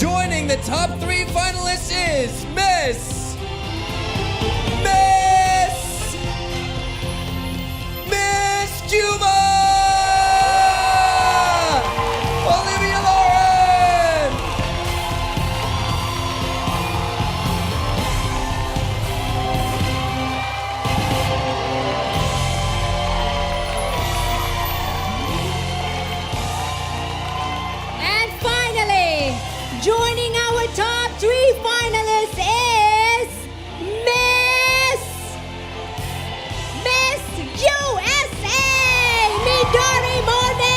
Joining the top 3 finalists is Miss Cuba! Olivia Lauren! And finally, joining our top 3 finalists is Miss USA, Midori Mone!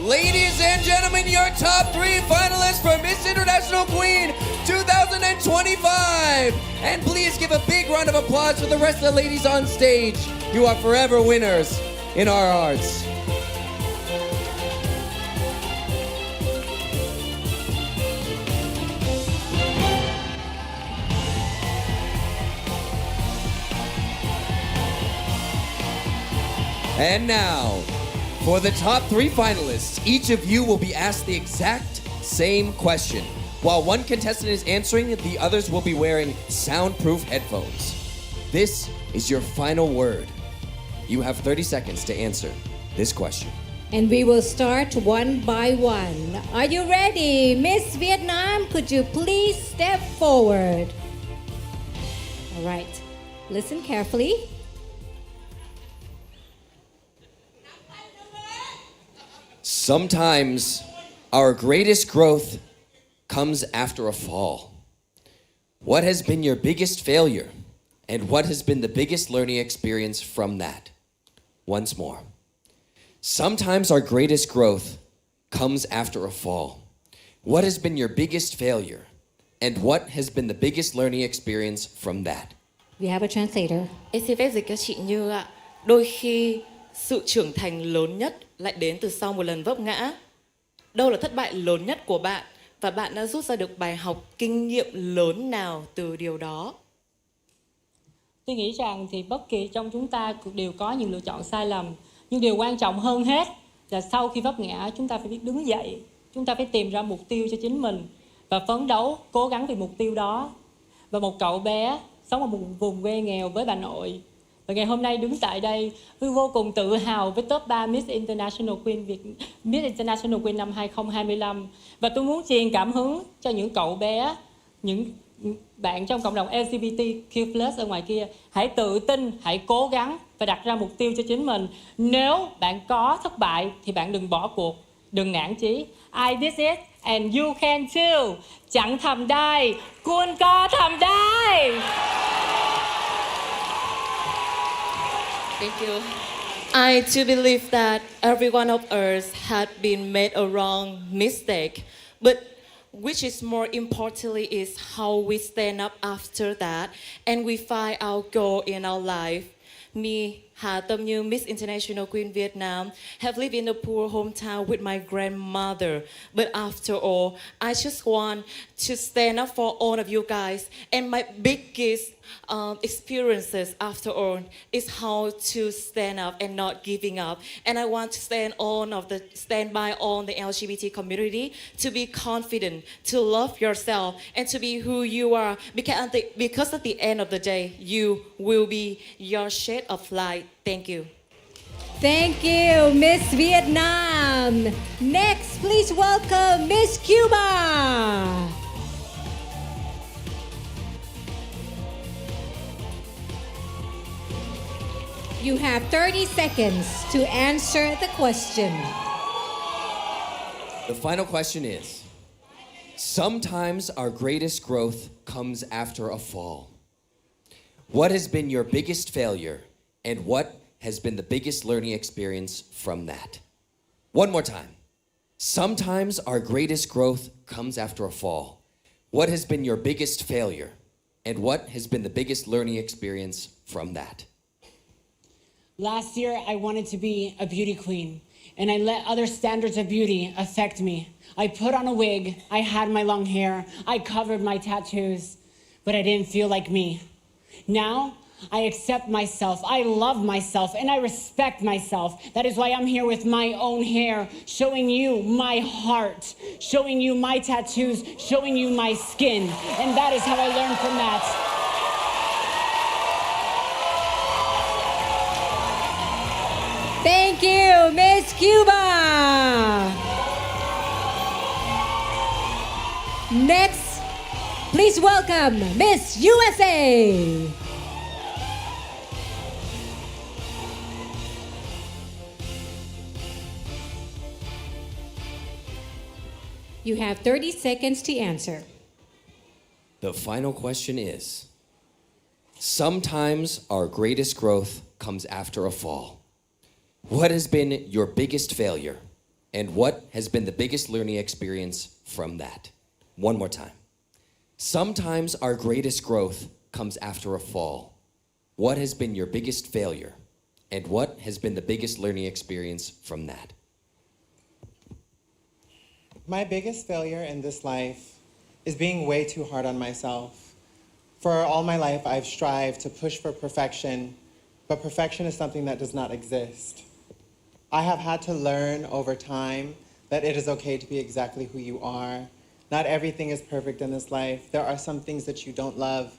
Ladies and gentlemen, your top 3 finalists for Miss International Queen 2025. And please give a big round of applause for the rest of the ladies on stage. You are forever winners in our hearts. And now, for the top 3 finalists, each of you will be asked the exact same question. While one contestant is answering, the others will be wearing soundproof headphones. This is your final word. You have 30 seconds to answer this question. And we will start one by one. Are you ready? Miss Vietnam, could you please step forward? All right, listen carefully. Sometimes our greatest growth comes after a fall. What has been your biggest failure? And what has been the biggest learning experience from that? Once more. Sometimes our greatest growth comes after a fall. What has been your biggest failure? And what has been the biggest learning experience from that? We have a translator. Em xin phép dịch cho chị Như ạ. Đôi khi sự trưởng thành lớn nhất lại đến từ sau một lần vấp ngã. Đâu là thất bại lớn nhất của bạn và bạn đã rút ra được bài học kinh nghiệm lớn nào từ điều đó? Tôi nghĩ rằng thì bất kỳ trong chúng ta đều có những lựa chọn sai lầm. Nhưng điều quan trọng hơn hết là sau khi vấp ngã chúng ta phải biết đứng dậy. Chúng ta phải tìm ra mục tiêu cho chính mình và phấn đấu, cố gắng vì mục tiêu đó. Và một cậu bé sống ở một vùng quê nghèo với bà nội. Và ngày hôm nay đứng tại đây, tôi vô cùng tự hào với top 3 Miss International Queen năm 2025. Và tôi muốn truyền cảm hứng cho những cậu bé, những bạn trong cộng đồng LGBTQ+ ở ngoài kia. Hãy tự tin, hãy cố gắng và đặt ra mục tiêu cho chính mình. Nếu bạn có thất bại thì bạn đừng bỏ cuộc, đừng nản chí. I did it and you can too. Chẳng thầm đai, cuốn có thầm đai. Thank you. I do believe that every one of us had been made a wrong mistake, but which is more importantly is how we stand up after that and we find our goal in our life. Me, Hà Tâm Như, Miss International Queen Vietnam, have lived in a poor hometown with my grandmother. But after all, I just want to stand up for all of you guys. And my biggest experiences after all is how to stand up and not giving up. And I want to stand by all the LGBT community to be confident, to love yourself, and to be who you are. Because at the end of the day, you will be your shade of light. Thank you. Thank you, Miss Vietnam. Next, please welcome Miss Cuba. You have 30 seconds to answer the question. The final question is, sometimes our greatest growth comes after a fall. What has been your biggest failure, and what has been the biggest learning experience from that? One more time. Sometimes our greatest growth comes after a fall. What has been your biggest failure, and what has been the biggest learning experience from that? Last year, I wanted to be a beauty queen. and I let other standards of beauty affect me. I put on a wig, I had my long hair, I covered my tattoos, but I didn't feel like me. Now, I accept myself, I love myself, and I respect myself. That is why I'm here with my own hair, showing you my heart, showing you my tattoos, showing you my skin. And that is how I learned from that. Thank you, Miss Cuba. Next, please welcome Miss USA. You have 30 seconds to answer. The final question is, sometimes our greatest growth comes after a fall. What has been your biggest failure? And what has been the biggest learning experience from that? One more time. Sometimes our greatest growth comes after a fall. What has been your biggest failure? And what has been the biggest learning experience from that? My biggest failure in this life is being way too hard on myself. For all my life, I've strived to push for perfection, but perfection is something that does not exist. I have had to learn over time that it is okay to be exactly who you are. Not everything is perfect in this life. There are some things that you don't love,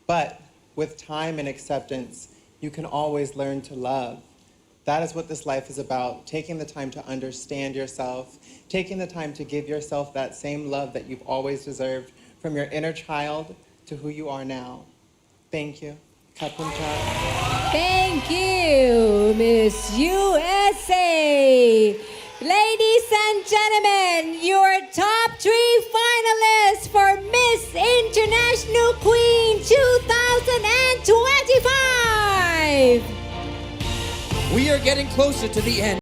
but with time and acceptance, you can always learn to love. That is what this life is about, taking the time to understand yourself, taking the time to give yourself that same love that you've always deserved, from your inner child to who you are now. Thank you. Kapuncha. Thank you, Miss USA. Ladies and gentlemen, your top 3 finalists for Miss International Queen 2025. We are getting closer to the end.